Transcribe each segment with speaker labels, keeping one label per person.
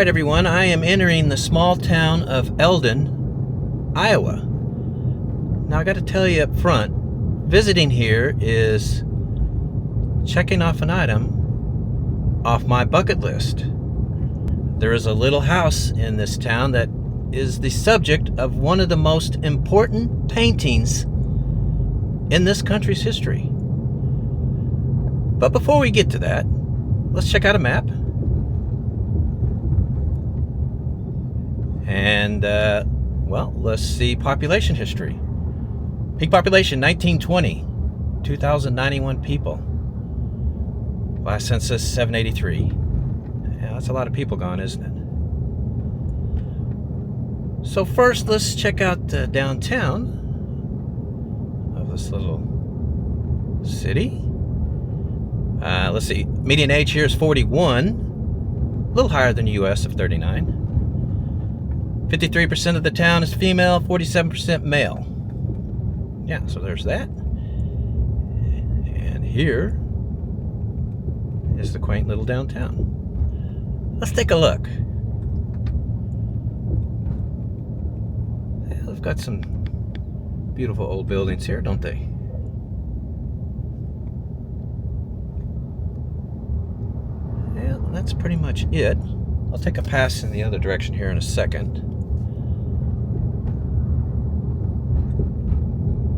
Speaker 1: Alright everyone, I am entering the small town of Eldon, Iowa. Now I got to tell you up front, visiting here is checking off an item off my bucket list. There is a little house in this town that is the subject of one of the most important paintings in this country's history. But before we get to that, let's check out a map. And, well, let's see population history. Peak population, 1920, 2,091 people. Last census, 783. Yeah, that's a lot of people gone, isn't it? So first, let's check out downtown of this little city. Let's see, median age here is 41, a little higher than the U.S. of 39. 53% of the town is female, 47% male. Yeah, so there's that. And here is the quaint little downtown. Let's take a look. Yeah, they've got some beautiful old buildings here, don't they? Yeah, that's pretty much it. I'll take a pass in the other direction here in a second.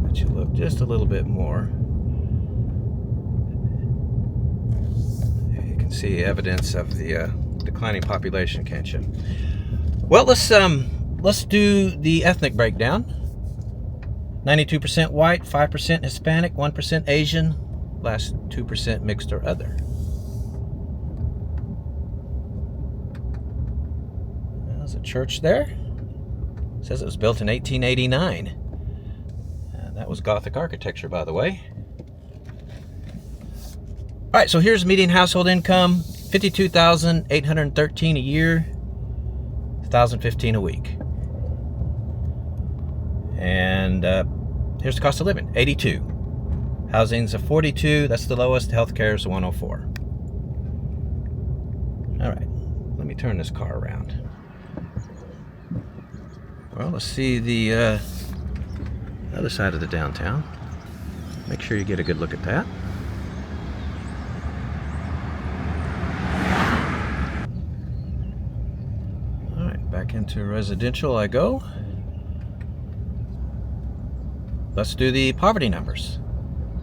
Speaker 1: Let you look just a little bit more. You can see evidence of the declining population, can't you? Well, let's do the ethnic breakdown. 92% white, 5% Hispanic, 1% Asian, last 2% mixed or other. There's a church there. It says it was built in 1889. That was Gothic architecture, by the way. All right, so here's median household income, $52,813 a year, $1,015 a week. And here's the cost of living, $82. Housing's a $42, that's the lowest. Healthcare is a $104. All right, let me turn this car around. Well, let's see the other side of the downtown. Make sure you get a good look at that. All right, back into residential I go. Let's do the poverty numbers.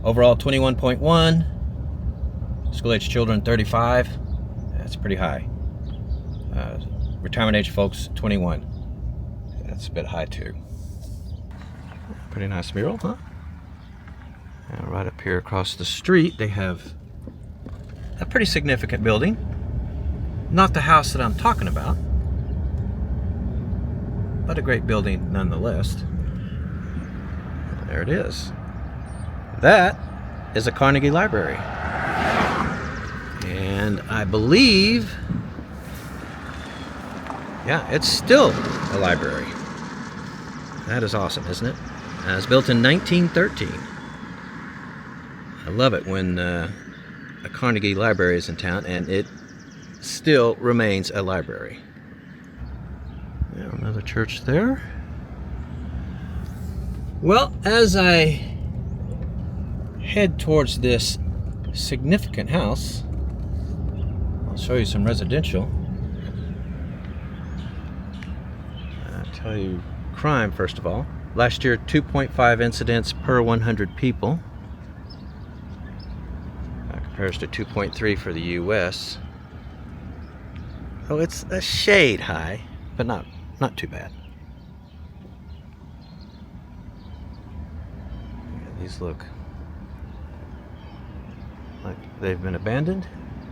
Speaker 1: Overall 21.1. School-age children 35. That's pretty high. Retirement age folks 21. That's a bit high too. Pretty nice mural, huh? And right up here across the street, they have a pretty significant building. Not the house that I'm talking about, but a great building nonetheless. There it is. That is a Carnegie Library. And I believe, yeah, it's still a library. That is awesome, isn't it? It was built in 1913. I love it when a Carnegie Library is in town and it still remains a library. Yeah, another church there. Well, as I head towards this significant house, I'll show you some residential. I'll tell you crime first of all. Last year, 2.5 incidents per 100 people. That compares to 2.3 for the U.S. Oh, it's a shade high, but not too bad. Yeah, these look like they've been abandoned.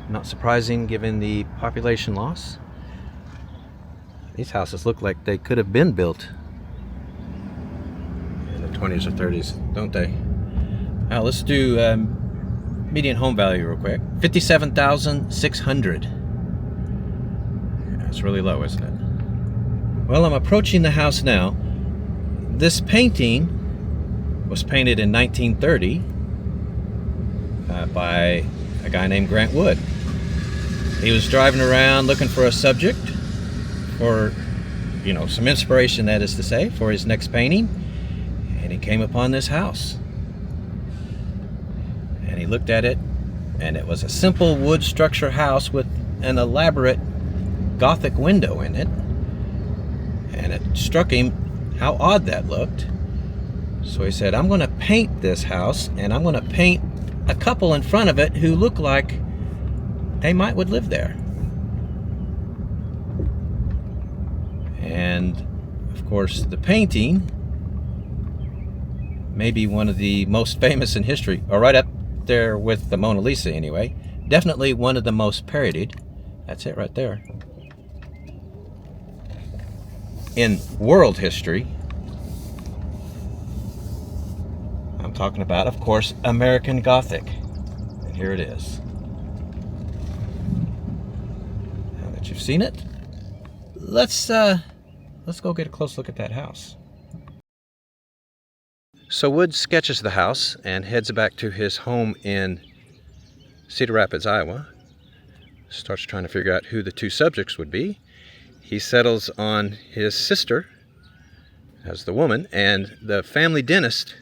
Speaker 1: Not surprising given the population loss. These houses look like they could have been built 20s or 30s, don't they? Now let's do median home value real quick. $57,600. Yeah, that's really low, isn't it? Well, I'm approaching the house now. This painting was painted in 1930 by a guy named Grant Wood. He was driving around looking for a subject for, you know, some inspiration, that is to say, for his next painting. And he came upon this house. And he looked at it, and it was a simple wood structure house with an elaborate Gothic window in it. And it struck him how odd that looked. So he said, I'm going to paint this house, and I'm going to paint a couple in front of it who look like they would live there. And of course, the painting may be one of the most famous in history, or right up there with the Mona Lisa anyway. Definitely one of the most parodied. That's it right there. In world history, I'm talking about, of course, American Gothic. And here it is. Now that you've seen it, let's go get a close look at that house. So Wood sketches the house and heads back to his home in Cedar Rapids, Iowa. Starts trying to figure out who the two subjects would be. He settles on his sister as the woman and the family dentist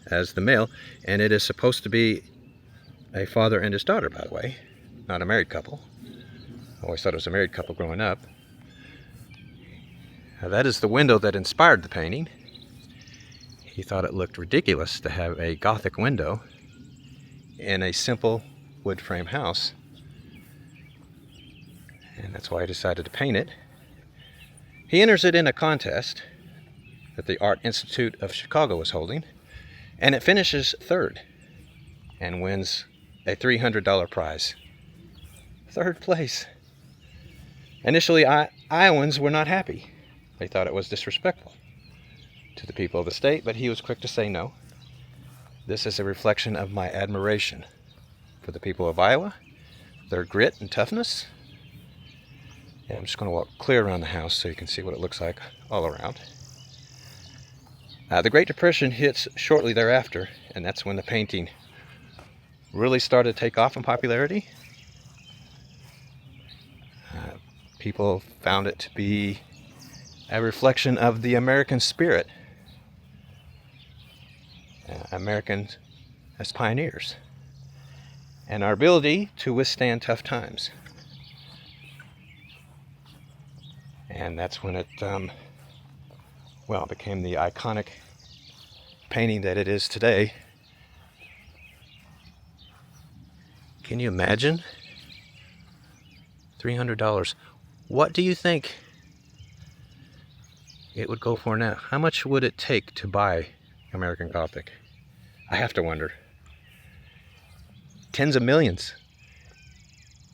Speaker 1: as the male, and it is supposed to be a father and his daughter, by the way, not a married couple. I always thought it was a married couple growing up. Now, that is the window that inspired the painting. He thought it looked ridiculous to have a Gothic window in a simple wood frame house, and that's why he decided to paint it. He enters it in a contest that the Art Institute of Chicago was holding, and it finishes third and wins a $300 prize. Third place. Initially, Iowans were not happy. They thought it was disrespectful to the people of the state, but he was quick to say no. This is a reflection of my admiration for the people of Iowa, their grit and toughness. And I'm just going to walk clear around the house so you can see what it looks like all around. The Great Depression hits shortly thereafter, and that's when the painting really started to take off in popularity. People found it to be a reflection of the American spirit, Americans as pioneers, and our ability to withstand tough times. And that's when it became the iconic painting that it is today. Can you imagine? $300. What do you think it would go for now? How much would it take to buy American Gothic? I have to wonder. Tens of millions.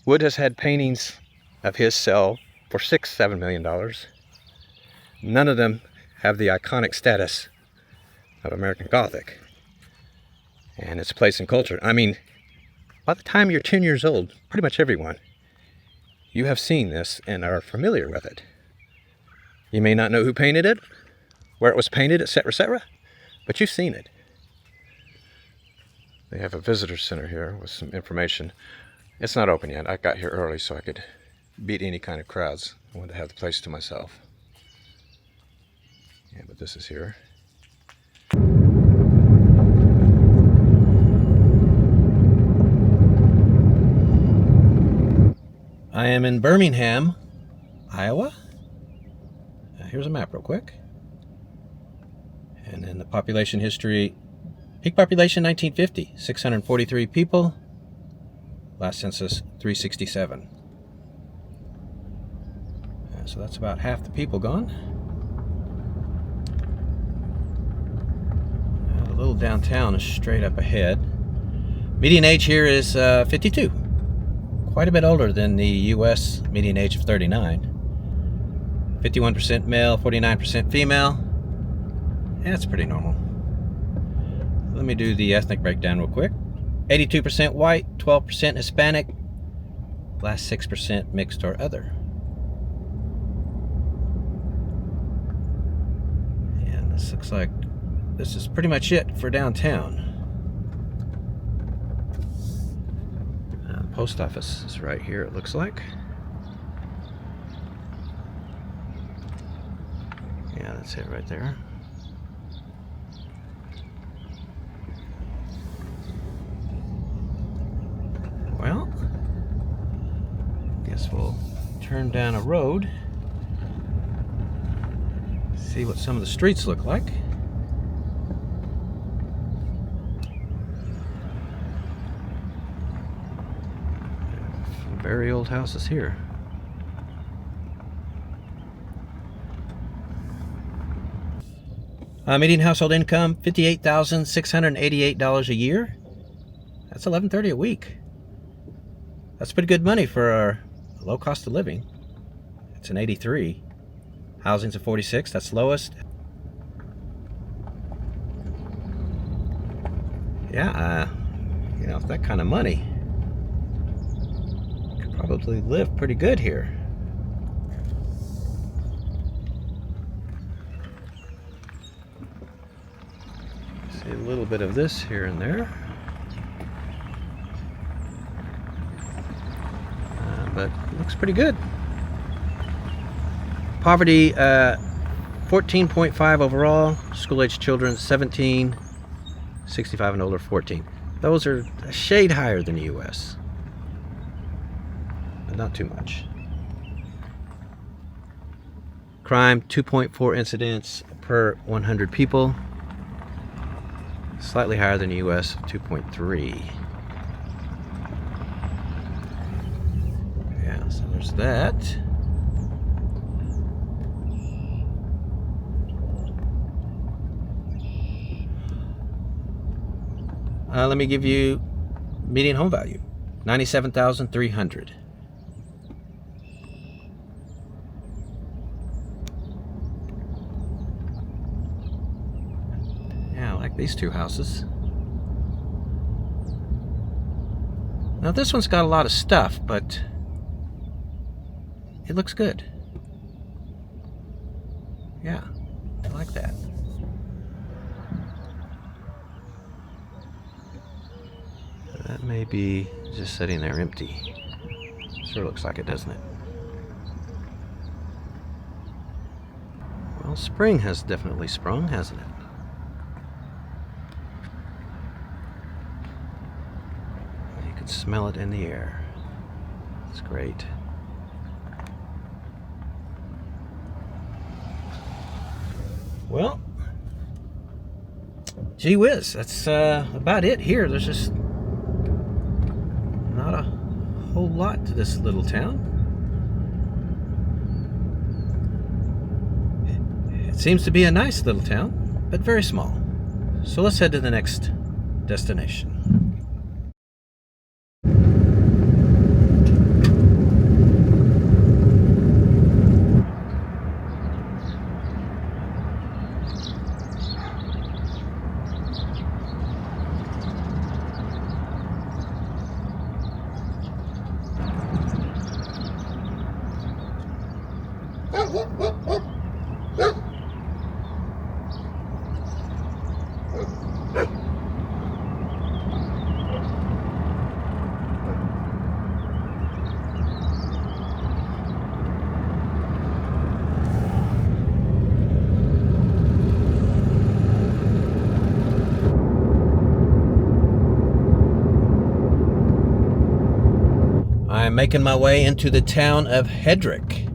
Speaker 1: Wood has had paintings of his sell for $6-7 million. None of them have the iconic status of American Gothic and its place in culture. I mean, by the time you're 10 years old, pretty much everyone, you have seen this and are familiar with it. You may not know who painted it, where it was painted, etc., but you've seen it. They have a visitor center here with some information. It's not open yet. I got here early so I could beat any kind of crowds. I wanted to have the place to myself. Yeah, but this is here. I am in Birmingham, Iowa. Here's a map real quick. And then the population history. Peak population 1950, 643 people. Last census, 367. So that's about half the people gone. The little downtown is straight up ahead. Median age here is 52. Quite a bit older than the U.S. median age of 39. 51% male, 49% female. That's pretty normal. Let me do the ethnic breakdown real quick. 82% white, 12% Hispanic, last 6% mixed or other. And this looks like this is pretty much it for downtown. The post office is right here, it looks like. That's it right there. Well, guess we'll turn down a road, see what some of the streets look like. Some very old houses here. Median household income, $58,688 a year. That's $11.30 a week. That's pretty good money for our low cost of living. It's an 83. Housing's a 46. That's lowest. Yeah, you know, with that kind of money, you could probably live pretty good here. See a little bit of this here and there. But it looks pretty good. Poverty, 14.5 overall. School-aged children, 17. 65 and older, 14. Those are a shade higher than the U.S., but not too much. Crime, 2.4 incidents per 100 people. Slightly higher than the U.S., 2.3. Yeah, so there's that. Let me give you median home value, $97,300. Yeah, I like these two houses. Now this one's got a lot of stuff, but it looks good. Yeah, I like that. That may be just sitting there empty. Sure looks like it, doesn't it? Well, spring has definitely sprung, hasn't it? You can smell it in the air. It's great. Well, gee whiz, that's about it here. There's just not a whole lot to this little town. It seems to be a nice little town, but very small. So let's head to the next destination. I'm making my way into the town of Hedrick,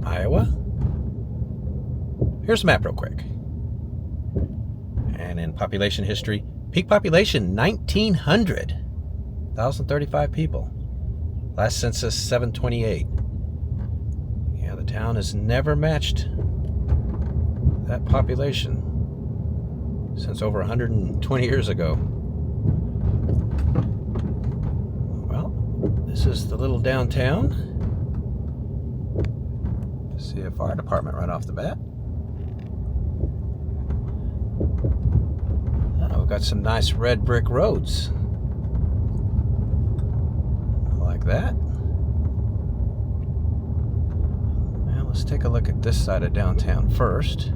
Speaker 1: Iowa. Here's the map real quick. And in population history, peak population 1,900. 1,035 people. Last census 728. Yeah, the town has never matched that population since over 120 years ago. This is the little downtown. See a fire department right off the bat. We've got some nice red brick roads. Like that. Now let's take a look at this side of downtown first.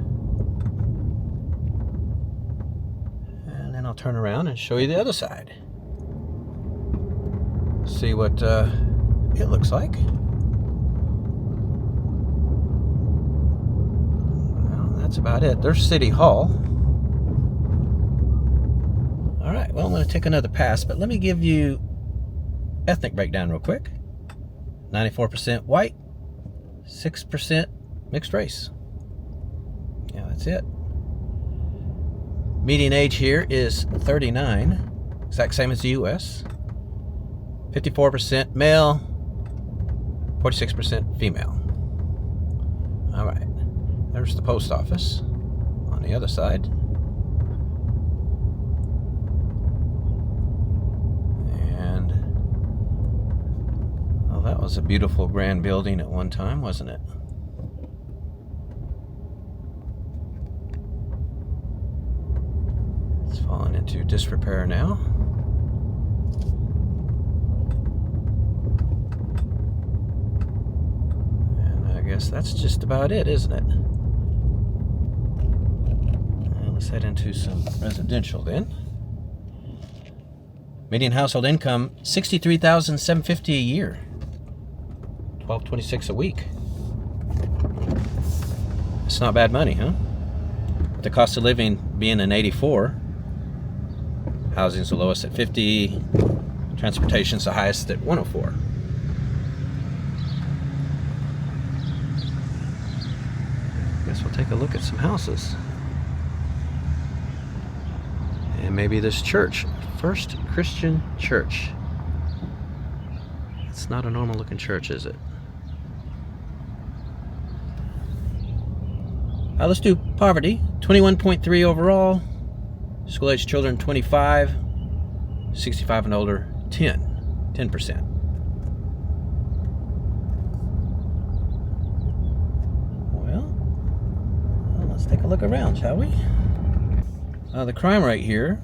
Speaker 1: And then I'll turn around and show you the other side. See what it looks like. Well, that's about it. There's City Hall. All right, well, I'm going to take another pass, but let me give you ethnic breakdown real quick. 94% white, 6% mixed race. Yeah, that's it. Median age here is 39, exact same as the US. 54% male, 46% female. All right, there's the post office on the other side. And, well, that was a beautiful grand building at one time, wasn't it? It's fallen into disrepair now. I guess that's just about it, isn't it? Well, let's head into some residential then. Median household income $63,750 a year. $12.26 a week. It's not bad money, huh? The cost of living being an 84. Housing's the lowest at 50. Transportation's the highest at 104. We'll take a look at some houses. And maybe this church, First Christian Church. It's not a normal looking church, is it? Let's do poverty. 21.3 overall. School age children 25. 65 and older 10%. Let's take a look around, shall we? The crime rate here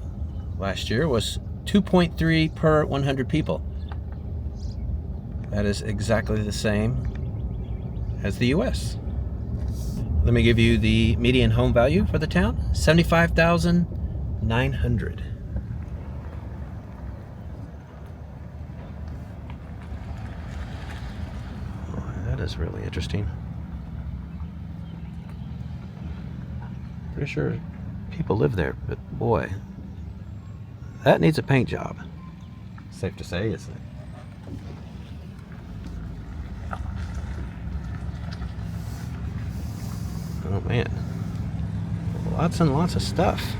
Speaker 1: last year was 2.3 per 100 people. That is exactly the same as the US. Let me give you the median home value for the town, $75,900. Oh, that is really interesting. Pretty sure people live there, but boy, that needs a paint job. Safe to say, isn't it? Oh man, lots and lots of stuff.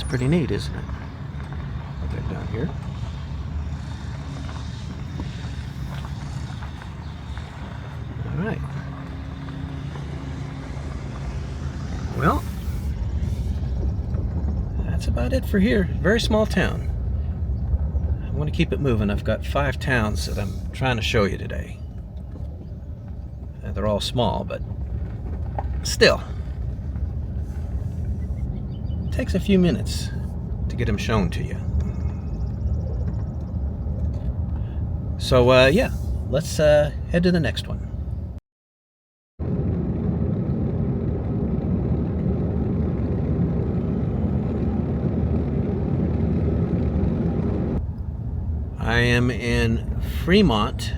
Speaker 1: Pretty neat, isn't it? Put that down here. All right. Well, that's about it for here. Very small town. I want to keep it moving. I've got 5 towns that I'm trying to show you today. They're all small, but still. Takes a few minutes to get them shown to you. So yeah, let's head to the next one. I am in Fremont,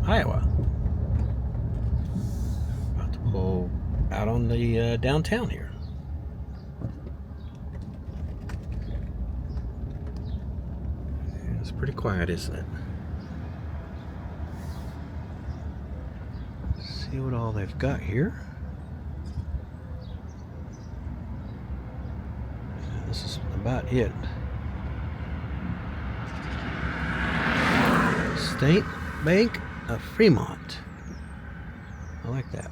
Speaker 1: Iowa. About to pull out on the downtown here. It's pretty quiet, isn't it? See what all they've got here. This is about it. State Bank of Fremont. I like that.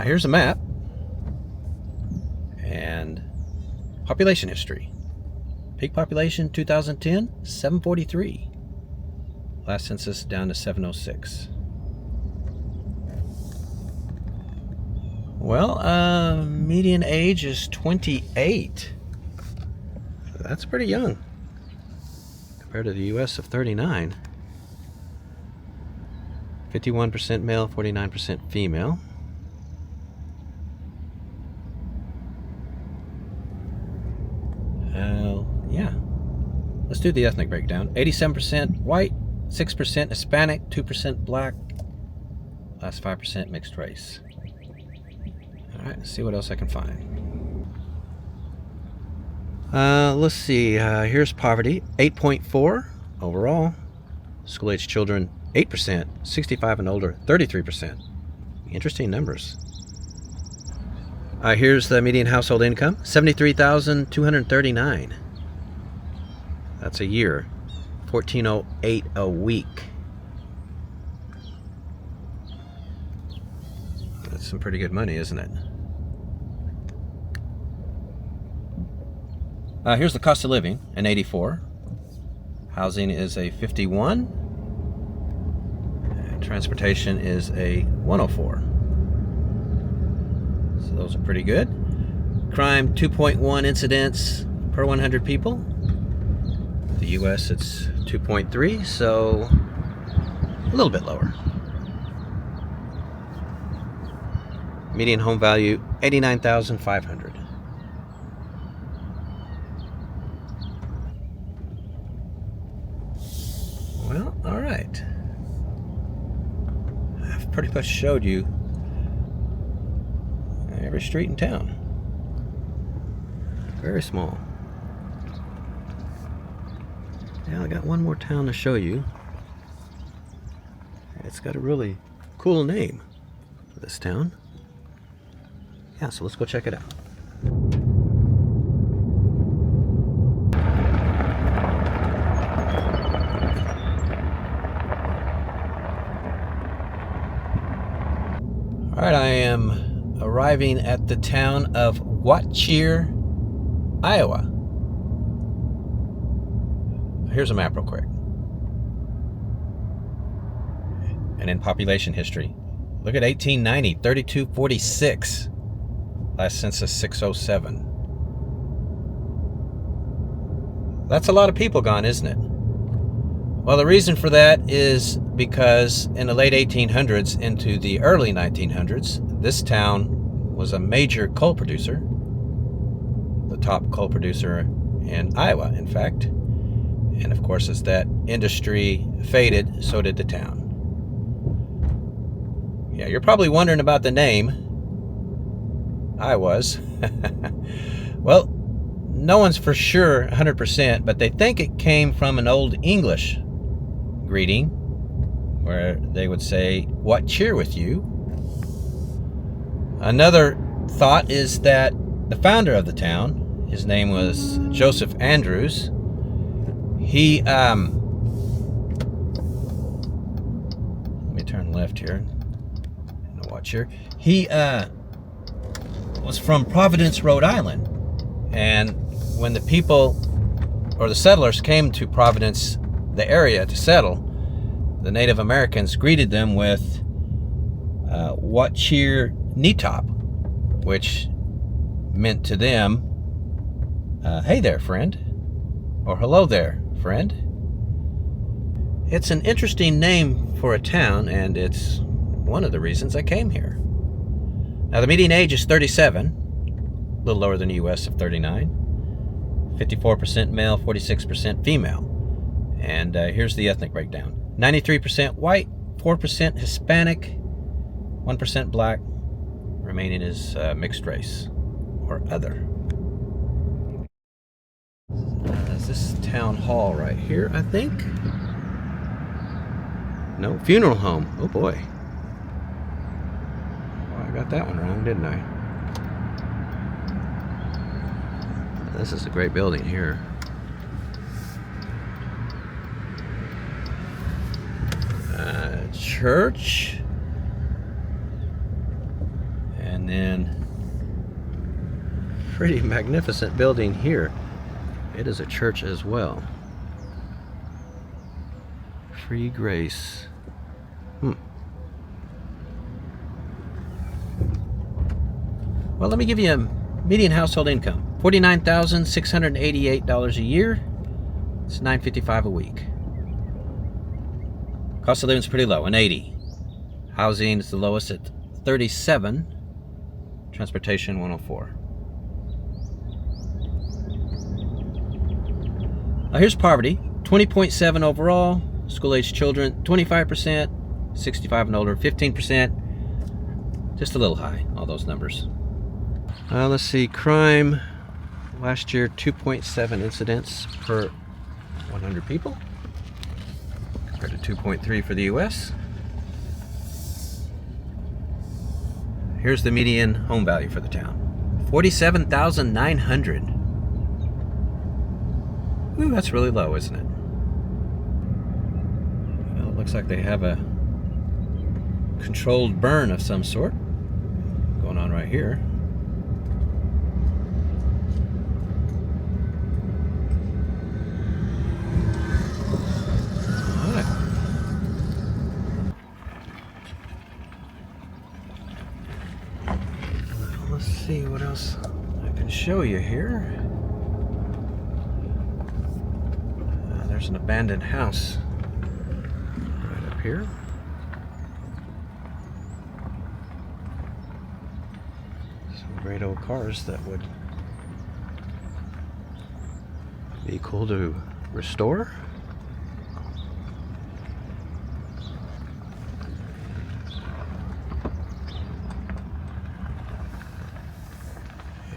Speaker 1: Here's a map and population history. Peak population 2010, 743. Last census down to 706. Well, median age is 28. So that's pretty young compared to the US of 39. 51% male, 49% female. Yeah. Let's do the ethnic breakdown. 87% white, 6% Hispanic, 2% black, last 5% mixed race. All right, let's see what else I can find. Let's see. Here's poverty, 8.4 overall. School-age children, 8%. 65 and older, 33%. Interesting numbers. Here's the median household income, $73,239. That's a year. $1,408 a week. That's some pretty good money, isn't it? Here's the cost of living, an 84. Housing is a 51. And transportation is a 104. So those are pretty good. Crime, 2.1 incidents per 100 people. The US, it's 2.3, so a little bit lower. Median home value, $89,500. Well, all right. I've pretty much showed you every street in town. Very small. Now I got one more town to show you. It's got a really cool name for this town. Yeah, so let's go check it out. All right, I am arriving at the town of What Cheer, Iowa. Here's a map real quick. And in population history, look at 1890, 3246. Last census 607. That's a lot of people gone, isn't it? Well, the reason for that is because in the late 1800s into the early 1900s, this town was a major coal producer. The top coal producer in Iowa, in fact. And of course, as that industry faded, so did the town. Yeah, you're probably wondering about the name. I was. Well, no one's for sure 100%, but they think it came from an Old English greeting where they would say, "What cheer with you?" Another thought is that the founder of the town, his name was Joseph Andrews. He, let me turn left here. Watch here. He was from Providence, Rhode Island. And when the people or the settlers came to Providence, the area, to settle, the Native Americans greeted them with "What cheer Netop," which meant to them, "Hey there, friend," or "Hello there, friend." It's an interesting name for a town, and it's one of the reasons I came here. Now, the median age is 37, a little lower than the US of 39. 54% male, 46% female. And here's the ethnic breakdown. 93% white, 4% Hispanic, 1% black, remaining is mixed race or other. Is this town hall right here, I think? No, funeral home. Oh boy. Well, I got that one wrong, didn't I? This is a great building here. Church. And then pretty magnificent building here. It is a church as well. Free Grace. Well, let me give you a median household income. $49,688 a year. It's $9.55 a week. Cost of living is pretty low, an 80. Housing is the lowest at 37. Transportation, 104. Here's poverty. 20.7 overall. School-age children, 25%. 65 and older, 15%. Just a little high, all those numbers. Let's see, crime. Last year, 2.7 incidents per 100 people. Compared to 2.3 for the US. Here's the median home value for the town. $47,900. Ooh, that's really low, isn't it? Well, it looks like they have a controlled burn of some sort going on right here. All right. Let's see what else I can show you here. There's an abandoned house right up here. Some great old cars that would be cool to restore.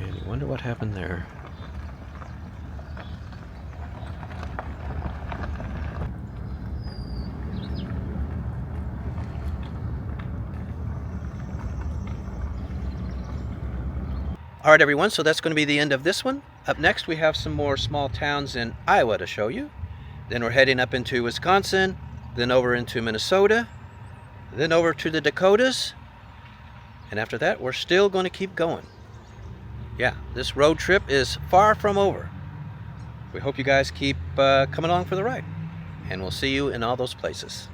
Speaker 1: And you wonder what happened there. All right, everyone, so that's going to be the end of this one. Up next, we have some more small towns in Iowa to show you. Then we're heading up into Wisconsin, then over into Minnesota, then over to the Dakotas. And after that, we're still going to keep going. Yeah, this road trip is far from over. We hope you guys keep coming along for the ride. And we'll see you in all those places.